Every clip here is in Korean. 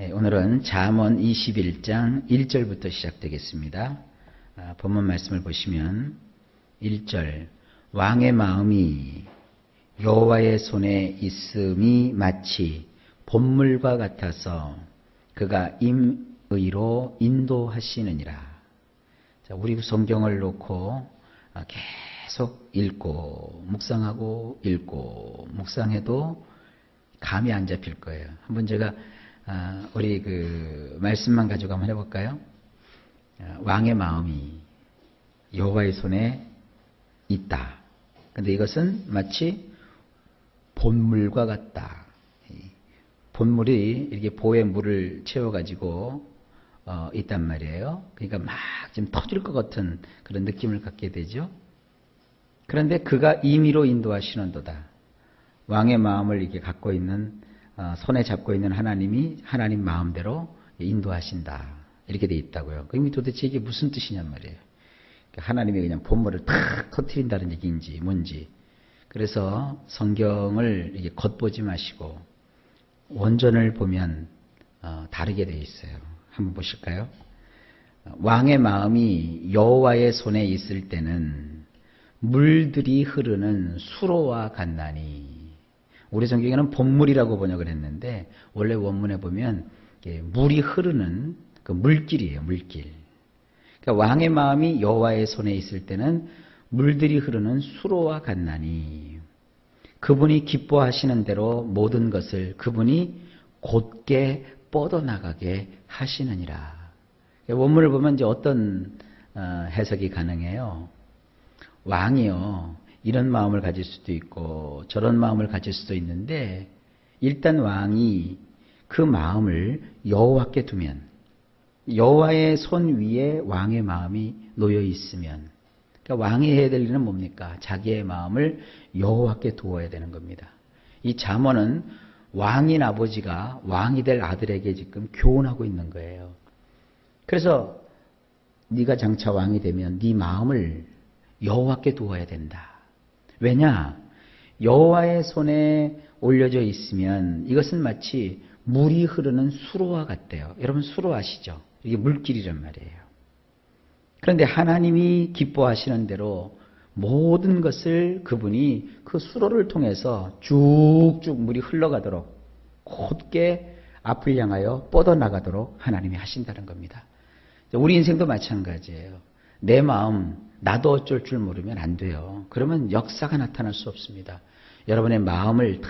오늘은 잠언 21장 1절부터 시작되겠습니다. 본문 말씀을 보시면 1절 왕의 마음이 여호와의 손에 있음이 마치 봇물과 같아서 그가 임의로 인도하시느니라. 자, 우리 성경을 놓고 계속 읽고 묵상하고 읽고 묵상해도 감이 안 잡힐 거예요. 한번 제가 우리 말씀만 가지고 한번 해볼까요? 왕의 마음이 여호와의 손에 있다. 근데 이것은 마치 봇물과 같다. 봇물이 이렇게 보에 물을 채워가지고 있단 말이에요. 그러니까 막 지금 터질 것 같은 그런 느낌을 갖게 되죠. 그런데 그가 임의로 인도하시는도다. 왕의 마음을 이렇게 갖고 있는 손에 잡고 있는 하나님이 하나님 마음대로 인도하신다. 이렇게 돼 있다고요. 그럼 도대체 이게 무슨 뜻이냔 말이에요. 하나님이 그냥 봇물을 탁 터뜨린다는 얘기인지 뭔지. 그래서 성경을 이게 겉보지 마시고 원전을 보면 다르게 돼 있어요. 한번 보실까요? 왕의 마음이 여호와의 손에 있을 때는 물들이 흐르는 수로와 같나니. 우리 성경에는 봇물이라고 번역을 했는데 원래 원문에 보면 물이 흐르는 그 물길이에요. 물길. 그러니까 왕의 마음이 여호와의 손에 있을 때는 물들이 흐르는 수로와 같나니 그분이 기뻐하시는 대로 모든 것을 그분이 곧게 뻗어나가게 하시느니라. 원문을 보면 이제 어떤 해석이 가능해요. 왕이요. 이런 마음을 가질 수도 있고 저런 마음을 가질 수도 있는데 일단 왕이 그 마음을 여호와께 두면 여호와의 손 위에 왕의 마음이 놓여 있으면 그러니까 왕이 해야 될 일은 뭡니까? 자기의 마음을 여호와께 두어야 되는 겁니다. 이 잠언은 왕인 아버지가 왕이 될 아들에게 지금 교훈하고 있는 거예요. 그래서 네가 장차 왕이 되면 네 마음을 여호와께 두어야 된다. 왜냐? 여호와의 손에 올려져 있으면 이것은 마치 물이 흐르는 수로와 같대요. 여러분 수로 아시죠? 이게 물길이란 말이에요. 그런데 하나님이 기뻐하시는 대로 모든 것을 그분이 그 수로를 통해서 쭉쭉 물이 흘러가도록 곧게 앞을 향하여 뻗어나가도록 하나님이 하신다는 겁니다. 우리 인생도 마찬가지예요. 내 마음 나도 어쩔 줄 모르면 안 돼요. 그러면 역사가 나타날 수 없습니다. 여러분의 마음을 다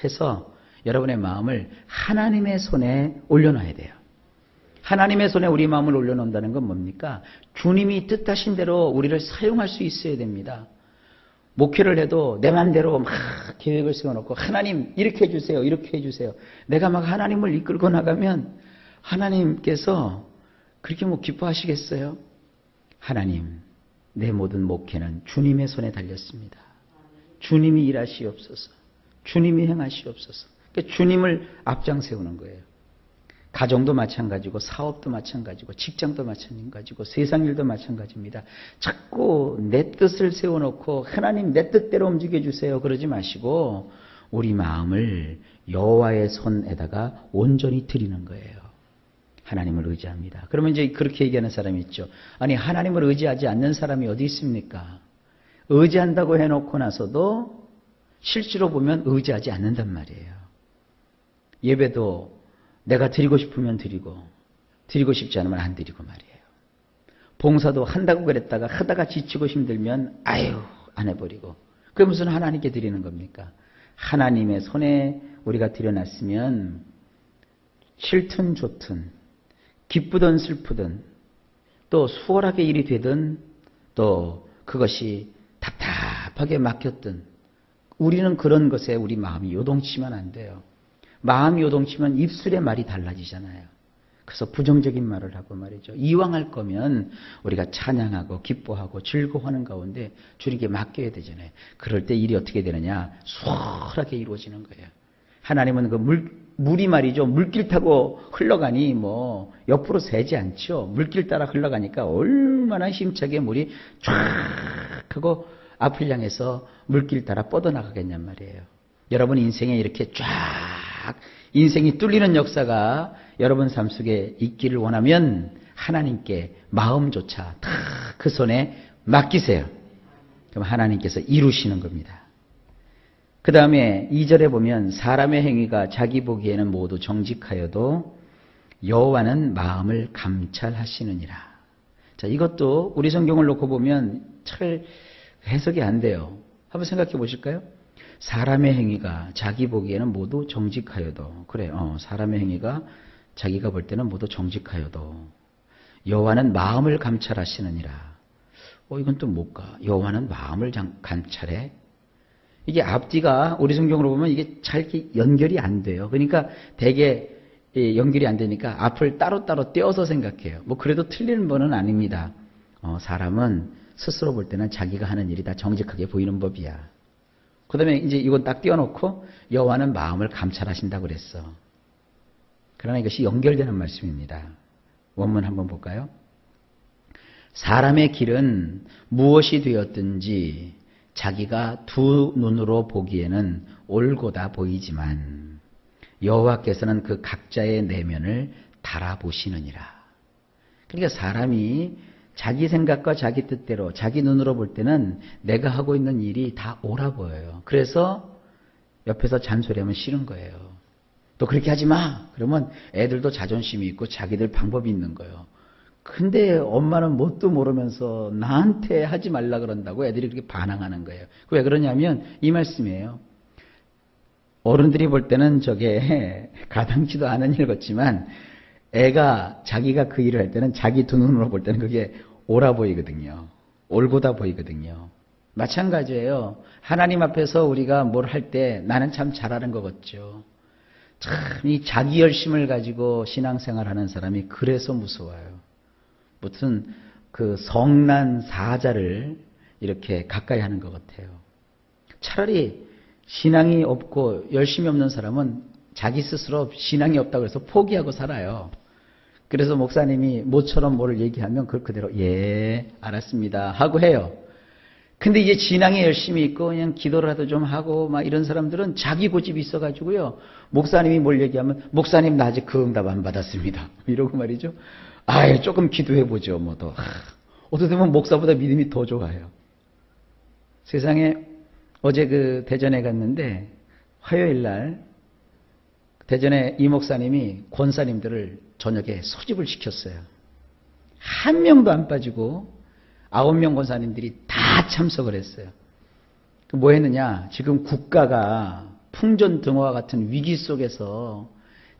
해서 여러분의 마음을 하나님의 손에 올려놔야 돼요. 하나님의 손에 우리 마음을 올려놓는다는 건 뭡니까? 주님이 뜻하신 대로 우리를 사용할 수 있어야 됩니다. 목회를 해도 내 맘대로 막 계획을 세워놓고 하나님 이렇게 해주세요. 이렇게 해주세요. 내가 막 하나님을 이끌고 나가면 하나님께서 그렇게 기뻐하시겠어요? 하나님, 내 모든 목회는 주님의 손에 달렸습니다. 주님이 일하시옵소서. 주님이 행하시옵소서. 그러니까 주님을 앞장 세우는 거예요. 가정도 마찬가지고 사업도 마찬가지고 직장도 마찬가지고 세상 일도 마찬가지입니다. 자꾸 내 뜻을 세워놓고 하나님 내 뜻대로 움직여주세요 그러지 마시고 우리 마음을 여호와의 손에다가 온전히 드리는 거예요. 하나님을 의지합니다. 그러면 이제 그렇게 얘기하는 사람이 있죠. 아니 하나님을 의지하지 않는 사람이 어디 있습니까? 의지한다고 해놓고 나서도 실제로 보면 의지하지 않는단 말이에요. 예배도 내가 드리고 싶으면 드리고 싶지 않으면 안 드리고 말이에요. 봉사도 한다고 그랬다가 하다가 지치고 힘들면 아유 안 해버리고 그게 무슨 하나님께 드리는 겁니까? 하나님의 손에 우리가 드려놨으면 싫든 좋든 기쁘든 슬프든 또 수월하게 일이 되든 또 그것이 답답하게 막혔든 우리는 그런 것에 우리 마음이 요동치면 안 돼요. 마음이 요동치면 입술의 말이 달라지잖아요. 그래서 부정적인 말을 하고 말이죠. 이왕 할 거면 우리가 찬양하고 기뻐하고 즐거워하는 가운데 주님께 맡겨야 되잖아요. 그럴 때 일이 어떻게 되느냐? 수월하게 이루어지는 거예요. 하나님은 그 물이 말이죠. 물길 타고 흘러가니 옆으로 새지 않죠. 물길 따라 흘러가니까 얼마나 힘차게 물이 쫙 하고 앞을 향해서 물길 따라 뻗어나가겠냔 말이에요. 여러분 인생에 이렇게 쫙 인생이 뚫리는 역사가 여러분 삶 속에 있기를 원하면 하나님께 마음조차 다 그 손에 맡기세요. 그럼 하나님께서 이루시는 겁니다. 그 다음에 2절에 보면 사람의 행위가 자기 보기에는 모두 정직하여도 여호와는 마음을 감찰하시느니라. 자, 이것도 우리 성경을 놓고 보면 잘 해석이 안 돼요. 한번 생각해 보실까요? 사람의 행위가 자기 보기에는 모두 정직하여도, 그래, 사람의 행위가 자기가 볼 때는 모두 정직하여도 여호와는 마음을 감찰하시느니라. 이건 또 뭘까? 여호와는 마음을 감찰해? 이게 앞뒤가 우리 성경으로 보면 이게 잘 이렇게 연결이 안 돼요. 그러니까 되게 연결이 안 되니까 앞을 따로따로 떼어서 생각해요. 뭐 그래도 틀리는 분은 아닙니다. 사람은 스스로 볼 때는 자기가 하는 일이 다 정직하게 보이는 법이야. 그 다음에 이제 이건 딱 띄워놓고 여호와는 마음을 감찰하신다고 그랬어. 그러나 이것이 연결되는 말씀입니다. 원문 한번 볼까요? 사람의 길은 무엇이 되었든지 자기가 두 눈으로 보기에는 옳고다 보이지만 여호와께서는 그 각자의 내면을 달아보시느니라. 그러니까 사람이 자기 생각과 자기 뜻대로 자기 눈으로 볼 때는 내가 하고 있는 일이 다 옳아 보여요. 그래서 옆에서 잔소리하면 싫은 거예요. 또 그렇게 하지 마. 그러면 애들도 자존심이 있고 자기들 방법이 있는 거예요. 근데 엄마는 뭣도 모르면서 나한테 하지 말라 그런다고 애들이 그렇게 반항하는 거예요. 왜 그러냐면 이 말씀이에요. 어른들이 볼 때는 저게 가당치도 않은 일 같지만 애가 자기가 그 일을 할 때는 자기 두 눈으로 볼 때는 그게 옳아 보이거든요. 옳고다 보이거든요. 마찬가지예요. 하나님 앞에서 우리가 뭘 할 때 나는 참 잘하는 것 같죠. 참 이 자기 열심을 가지고 신앙생활하는 사람이 그래서 무서워요. 무슨 그 성난 사자를 이렇게 가까이 하는 것 같아요. 차라리 신앙이 없고 열심이 없는 사람은 자기 스스로 신앙이 없다고 해서 포기하고 살아요. 그래서 목사님이 모처럼 뭐를 얘기하면 그걸 그대로 예 알았습니다 하고 해요. 근데 이제 신앙에 열심히 있고 그냥 기도라도 좀 하고 막 이런 사람들은 자기 고집이 있어가지고요. 목사님이 뭘 얘기하면 목사님 나 아직 그 응답 안 받았습니다. 이러고 말이죠. 아예 조금 기도해보죠. 뭐 더. 어떻게 보면 목사보다 믿음이 더 좋아요. 세상에 어제 그 대전에 갔는데 화요일 날 대전에 이 목사님이 권사님들을 저녁에 소집을 시켰어요. 한 명도 안 빠지고 9명 권사님들이 다 참석을 했어요. 뭐 했느냐? 지금 국가가 풍전등화와 같은 위기 속에서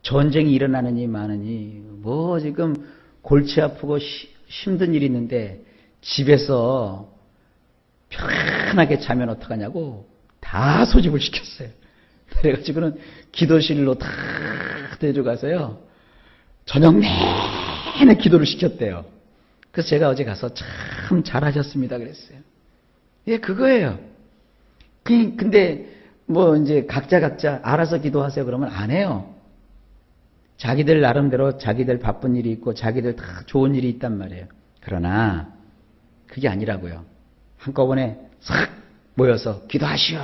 전쟁이 일어나느니 마느니 뭐 지금 골치 아프고 힘든 일이 있는데 집에서 편하게 자면 어떡하냐고 다 소집을 시켰어요. 그래가지고는 기도실로 다 데려가서요. 저녁 내내 기도를 시켰대요. 그래서 제가 어제 가서 참 잘하셨습니다 그랬어요. 예, 그거예요. 근데 뭐 이제 각자 알아서 기도하세요 그러면 안 해요. 자기들 나름대로 자기들 바쁜 일이 있고 자기들 다 좋은 일이 있단 말이에요. 그러나 그게 아니라고요. 한꺼번에 싹 모여서 기도하시오.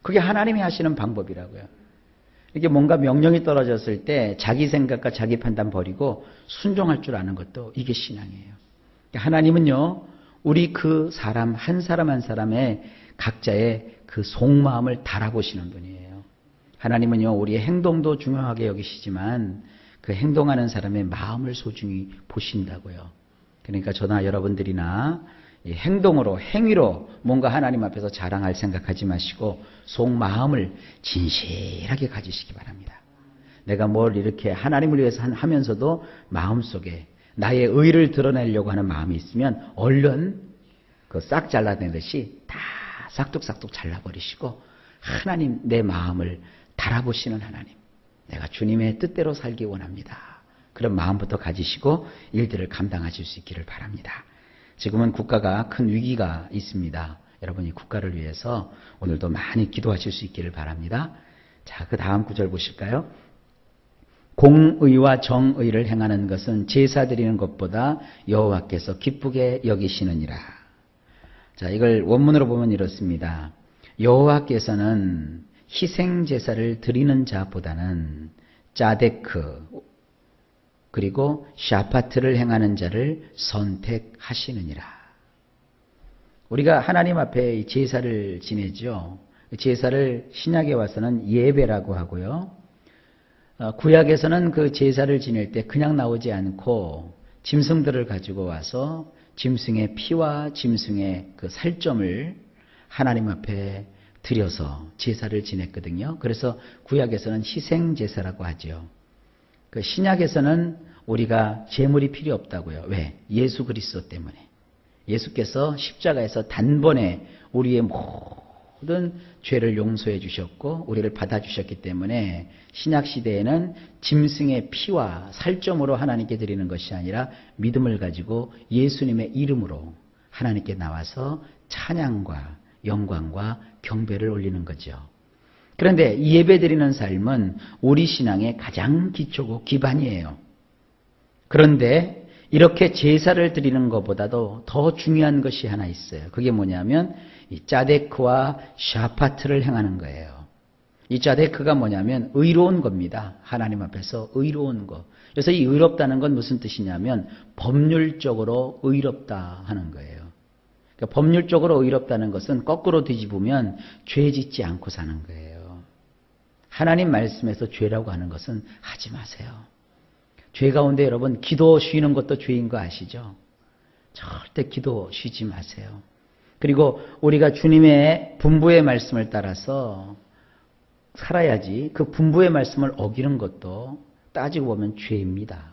그게 하나님이 하시는 방법이라고요. 이게 뭔가 명령이 떨어졌을 때 자기 생각과 자기 판단 버리고 순종할 줄 아는 것도 이게 신앙이에요. 하나님은요, 우리 그 사람 한 사람의 각자의 그 속마음을 달아보시는 분이에요. 하나님은요, 우리의 행동도 중요하게 여기시지만 그 행동하는 사람의 마음을 소중히 보신다고요. 그러니까 저나 여러분들이나 이 행동으로, 행위로 뭔가 하나님 앞에서 자랑할 생각하지 마시고 속마음을 진실하게 가지시기 바랍니다. 내가 뭘 이렇게 하나님을 위해서 하면서도 마음속에 나의 의를 드러내려고 하는 마음이 있으면 얼른 그 싹 잘라내듯이 다 싹둑싹둑 잘라버리시고 하나님 내 마음을 달아보시는 하나님, 내가 주님의 뜻대로 살기 원합니다. 그런 마음부터 가지시고 일들을 감당하실 수 있기를 바랍니다. 지금은 국가가 큰 위기가 있습니다. 여러분이 국가를 위해서 오늘도 많이 기도하실 수 있기를 바랍니다. 자, 그 다음 구절 보실까요? 공의와 정의를 행하는 것은 제사 드리는 것보다 여호와께서 기쁘게 여기시느니라. 자, 이걸 원문으로 보면 이렇습니다. 여호와께서는 희생 제사를 드리는 자보다는 짜데크 그리고 샤파트를 행하는 자를 선택하시느니라. 우리가 하나님 앞에 제사를 지내죠. 제사를 신약에 와서는 예배라고 하고요. 구약에서는 그 제사를 지낼 때 그냥 나오지 않고 짐승들을 가지고 와서 짐승의 피와 짐승의 그 살점을 하나님 앞에 드려서 제사를 지냈거든요. 그래서 구약에서는 희생 제사라고 하죠. 그 신약에서는 우리가 제물이 필요 없다고요. 왜? 예수 그리스도 때문에. 예수께서 십자가에서 단번에 우리의 모든 죄를 용서해 주셨고 우리를 받아주셨기 때문에 신약시대에는 짐승의 피와 살점으로 하나님께 드리는 것이 아니라 믿음을 가지고 예수님의 이름으로 하나님께 나와서 찬양과 영광과 경배를 올리는 거죠. 그런데 이 예배 드리는 삶은 우리 신앙의 가장 기초고 기반이에요. 그런데 이렇게 제사를 드리는 것보다도 더 중요한 것이 하나 있어요. 그게 뭐냐면 이 짜데크와 샤파트를 행하는 거예요. 이 짜데크가 뭐냐면 의로운 겁니다. 하나님 앞에서 의로운 것. 그래서 이 의롭다는 건 무슨 뜻이냐면 법률적으로 의롭다 하는 거예요. 그러니까 법률적으로 의롭다는 것은 거꾸로 뒤집으면 죄 짓지 않고 사는 거예요. 하나님 말씀에서 죄라고 하는 것은 하지 마세요. 죄 가운데 여러분 기도 쉬는 것도 죄인 거 아시죠? 절대 기도 쉬지 마세요. 그리고 우리가 주님의 분부의 말씀을 따라서 살아야지 그 분부의 말씀을 어기는 것도 따지고 보면 죄입니다.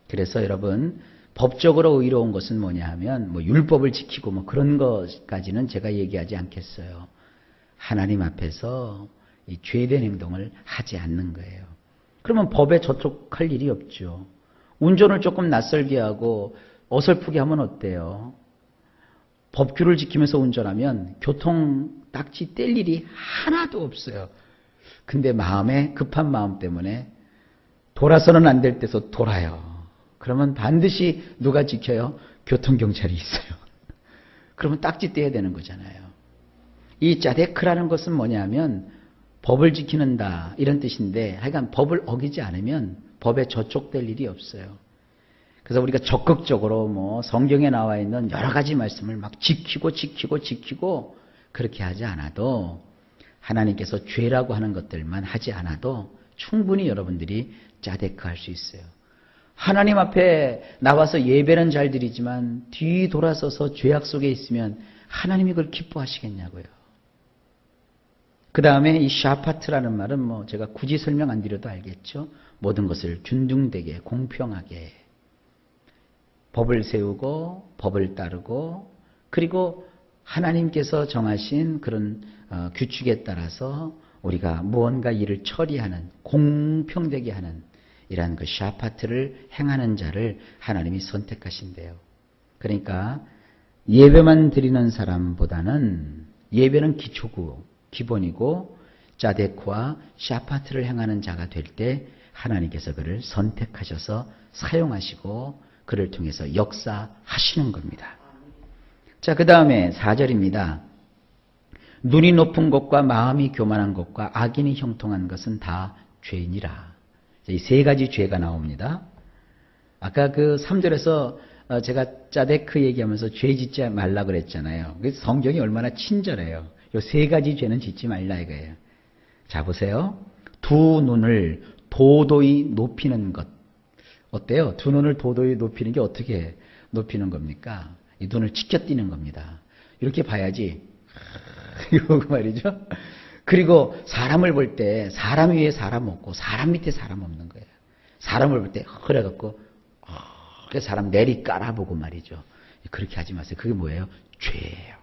그래서 여러분 법적으로 의로운 것은 뭐냐 하면 뭐 율법을 지키고 뭐 그런 것까지는 제가 얘기하지 않겠어요. 하나님 앞에서 이 죄된 행동을 하지 않는 거예요. 그러면 법에 저촉할 일이 없죠. 운전을 조금 낯설게 하고 어설프게 하면 어때요? 법규를 지키면서 운전하면 교통 딱지 뗄 일이 하나도 없어요. 근데 마음에 급한 마음 때문에 돌아서는 안 될 때서 돌아요. 그러면 반드시 누가 지켜요? 교통경찰이 있어요. 그러면 딱지 떼야 되는 거잖아요. 이 짜데크라는 것은 뭐냐면 법을 지키는다 이런 뜻인데 하여간 법을 어기지 않으면 법에 저촉될 일이 없어요. 그래서 우리가 적극적으로 뭐 성경에 나와 있는 여러 가지 말씀을 막 지키고 그렇게 하지 않아도 하나님께서 죄라고 하는 것들만 하지 않아도 충분히 여러분들이 짜데크 할 수 있어요. 하나님 앞에 나와서 예배는 잘 드리지만 뒤돌아서서 죄악 속에 있으면 하나님이 그걸 기뻐하시겠냐고요. 그 다음에 이 샤파트라는 말은 뭐 제가 굳이 설명 안 드려도 알겠죠. 모든 것을 균등되게 공평하게 법을 세우고 법을 따르고 그리고 하나님께서 정하신 그런 규칙에 따라서 우리가 무언가 일을 처리하는 공평되게 하는 이러한 그 샤파트를 행하는 자를 하나님이 선택하신대요. 그러니까 예배만 드리는 사람보다는 예배는 기초고 기본이고 짜데크와 샤파트를 행하는 자가 될 때 하나님께서 그를 선택하셔서 사용하시고 그를 통해서 역사하시는 겁니다. 자, 그 다음에 4절입니다. 눈이 높은 것과 마음이 교만한 것과 악인이 형통한 것은 다 죄이니라. 이 세 가지 죄가 나옵니다. 아까 그 3절에서 제가 짜데크 얘기하면서 죄 짓지 말라 그랬잖아요. 성경이 얼마나 친절해요. 이 세 가지 죄는 짓지 말라 이거예요. 자, 보세요. 두 눈을 도도히 높이는 것. 어때요? 두 눈을 도도히 높이는 게 어떻게 높이는 겁니까? 이 눈을 치켜띄는 겁니다. 이렇게 봐야지. 이러고 말이죠. 그리고 사람을 볼 때 사람 위에 사람 없고 사람 밑에 사람 없는 거예요. 사람을 볼 때 그래갖고 사람 내리 깔아보고 말이죠. 그렇게 하지 마세요. 그게 뭐예요? 죄예요.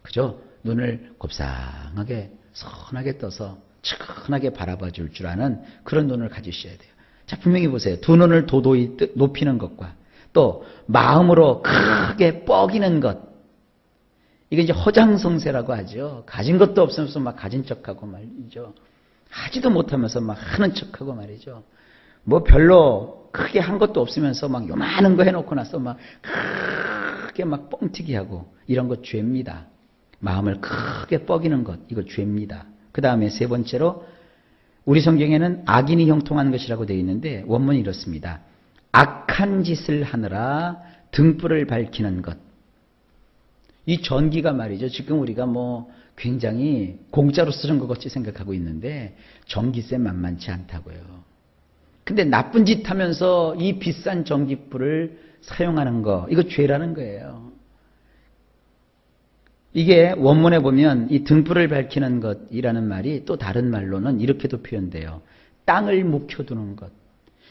그죠? 눈을 곱상하게 선하게 떠서 측은하게 바라봐 줄 줄 아는 그런 눈을 가지셔야 돼요. 자, 분명히 보세요. 두 눈을 도도히 높이는 것과 또 마음으로 크게 뻐기는 것. 이게 이제 허장성세라고 하죠. 가진 것도 없으면서 막 가진 척하고 말이죠. 하지도 못하면서 막 하는 척하고 말이죠. 뭐 별로 크게 한 것도 없으면서 막 요만한 거 해놓고 나서 막 크게 막 뻥튀기 하고 이런 거 죄입니다. 마음을 크게 뻐기는 것, 이거 죄입니다. 그 다음에 세 번째로 우리 성경에는 악인이 형통한 것이라고 되어 있는데 원문이 이렇습니다. 악한 짓을 하느라 등불을 밝히는 것. 이 전기가 말이죠. 지금 우리가 뭐 굉장히 공짜로 쓰는 것 같이 생각하고 있는데 전기세 만만치 않다고요. 근데 나쁜 짓 하면서 이 비싼 전기불을 사용하는 거, 이거 죄라는 거예요. 이게 원문에 보면 이 등불을 밝히는 것이라는 말이 또 다른 말로는 이렇게도 표현돼요. 땅을 묵혀두는 것.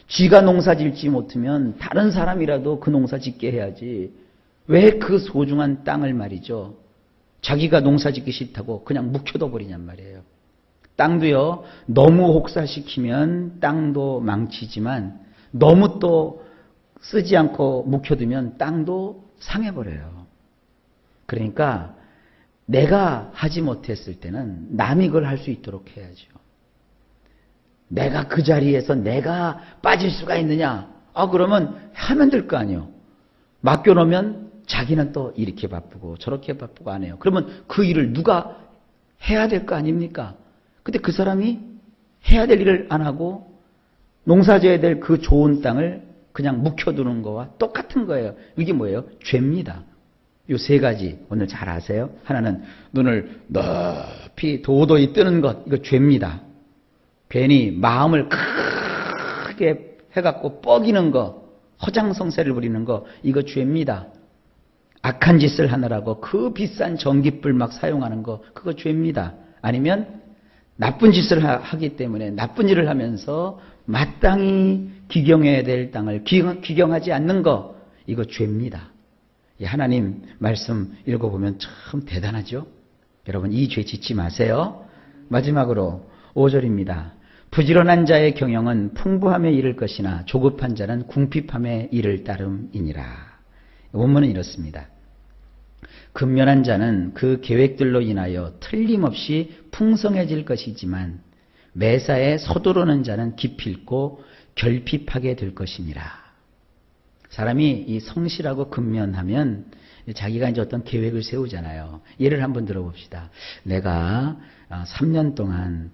쥐가 농사 짓지 못하면 다른 사람이라도 그 농사 짓게 해야지. 왜 그 소중한 땅을 말이죠. 자기가 농사 짓기 싫다고 그냥 묵혀둬 버리냔 말이에요. 땅도요, 너무 혹사시키면 땅도 망치지만 너무 또 쓰지 않고 묵혀두면 땅도 상해버려요. 그러니까 내가 하지 못했을 때는 남이 그걸 할 수 있도록 해야죠. 내가 그 자리에서 내가 빠질 수가 있느냐? 그러면 하면 될 거 아니에요. 맡겨놓으면 자기는 또 이렇게 바쁘고 저렇게 바쁘고 안 해요. 그러면 그 일을 누가 해야 될 거 아닙니까? 근데 그 사람이 해야 될 일을 안 하고 농사져야 될 그 좋은 땅을 그냥 묵혀두는 거와 똑같은 거예요. 이게 뭐예요? 죄입니다. 요 세 가지 오늘 잘 아세요? 하나는 눈을 높이 도도히 뜨는 것, 이거 죄입니다. 괜히 마음을 크게 해갖고 뻐기는 거, 허장성세를 부리는 거, 이거 죄입니다. 악한 짓을 하느라고 그 비싼 전기불 막 사용하는 거, 그거 죄입니다. 아니면 나쁜 짓을 하기 때문에 나쁜 일을 하면서 마땅히 기경해야 될 땅을 기경하지 않는 거, 이거 죄입니다. 하나님 말씀 읽어보면 참 대단하죠? 여러분 이 죄 짓지 마세요. 마지막으로 5절입니다. 부지런한 자의 경영은 풍부함에 이를 것이나 조급한 자는 궁핍함에 이를 따름이니라. 원문은 이렇습니다. 근면한 자는 그 계획들로 인하여 틀림없이 풍성해질 것이지만 매사에 서두르는 자는 기필코 결핍하게 될 것이니라. 사람이 이 성실하고 근면하면 자기가 이제 어떤 계획을 세우잖아요. 예를 한번 들어봅시다. 내가 3년 동안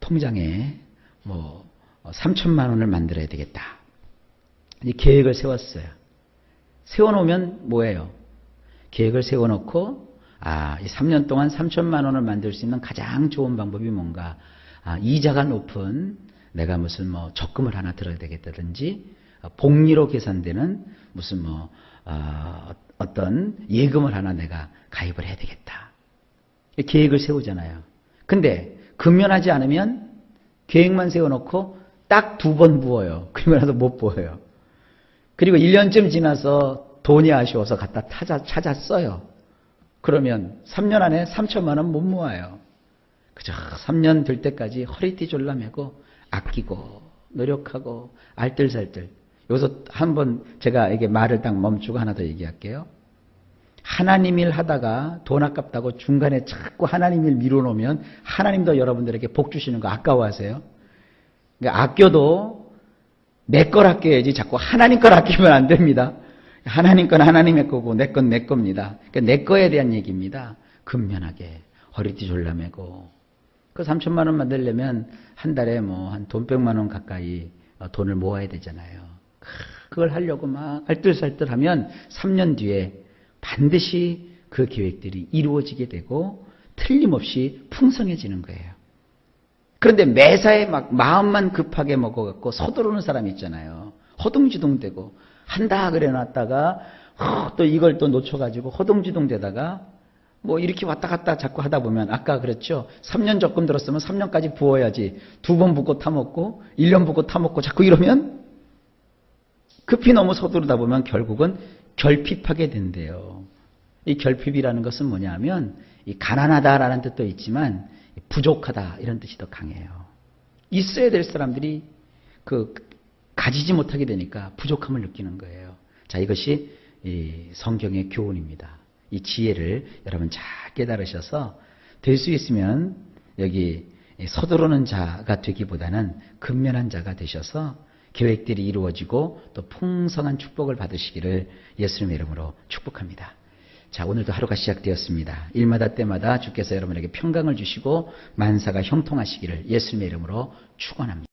통장에 뭐 3천만 원을 만들어야 되겠다. 이 계획을 세웠어요. 세워놓으면 뭐예요? 계획을 세워놓고 이 3년 동안 3천만 원을 만들 수 있는 가장 좋은 방법이 뭔가? 이자가 높은 내가 무슨 뭐 적금을 하나 들어야 되겠다든지 복리로 계산되는 무슨 뭐 어떤 예금을 하나 내가 가입을 해야 되겠다. 계획을 세우잖아요. 근데 근면하지 않으면 계획만 세워놓고 딱 2번 부어요. 그리고 나서 못 부어요. 그리고 1년쯤 지나서 돈이 아쉬워서 갖다 찾아 써요. 그러면 3년 안에 3천만 원 못 모아요. 그저 3년 될 때까지 허리띠 졸라매고 아끼고 노력하고 알뜰살뜰. 여기서 한번 제가 이게 말을 딱 멈추고 하나 더 얘기할게요. 하나님 일 하다가 돈 아깝다고 중간에 자꾸 하나님 일 미뤄놓으면 하나님도 여러분들에게 복 주시는 거 아까워하세요? 그러니까 아껴도 내 걸 아껴야지 자꾸 하나님 걸 아끼면 안 됩니다. 하나님 건 하나님의 거고 내 건 내 겁니다. 그러니까 내 거에 대한 얘기입니다. 근면하게 허리띠 졸라매고 그 3천만 원 만들려면 한 달에 뭐 한 돈 100만 원 가까이 돈을 모아야 되잖아요. 그걸 하려고 막 알뜰살뜰하면 3년 뒤에 반드시 그 계획들이 이루어지게 되고 틀림없이 풍성해지는 거예요. 그런데 매사에 막 마음만 급하게 먹어갖고 서두르는 사람 있잖아요. 허둥지둥대고 한다 그래 놨다가 또 이걸 또 놓쳐가지고 허둥지둥대다가 뭐 이렇게 왔다 갔다 자꾸 하다 보면 아까 그랬죠. 3년 적금 들었으면 3년까지 부어야지. 2번 붓고 타먹고 1년 붓고 타먹고 자꾸 이러면 급히 너무 서두르다 보면 결국은 결핍하게 된대요. 이 결핍이라는 것은 뭐냐면 이 가난하다라는 뜻도 있지만 부족하다 이런 뜻이 더 강해요. 있어야 될 사람들이 가지지 못하게 되니까 부족함을 느끼는 거예요. 자, 이것이 이 성경의 교훈입니다. 이 지혜를 여러분 잘 깨달으셔서 될 수 있으면 여기 서두르는 자가 되기보다는 근면한 자가 되셔서 계획들이 이루어지고 또 풍성한 축복을 받으시기를 예수님의 이름으로 축복합니다. 자, 오늘도 하루가 시작되었습니다. 일마다 때마다 주께서 여러분에게 평강을 주시고 만사가 형통하시기를 예수님의 이름으로 축원합니다.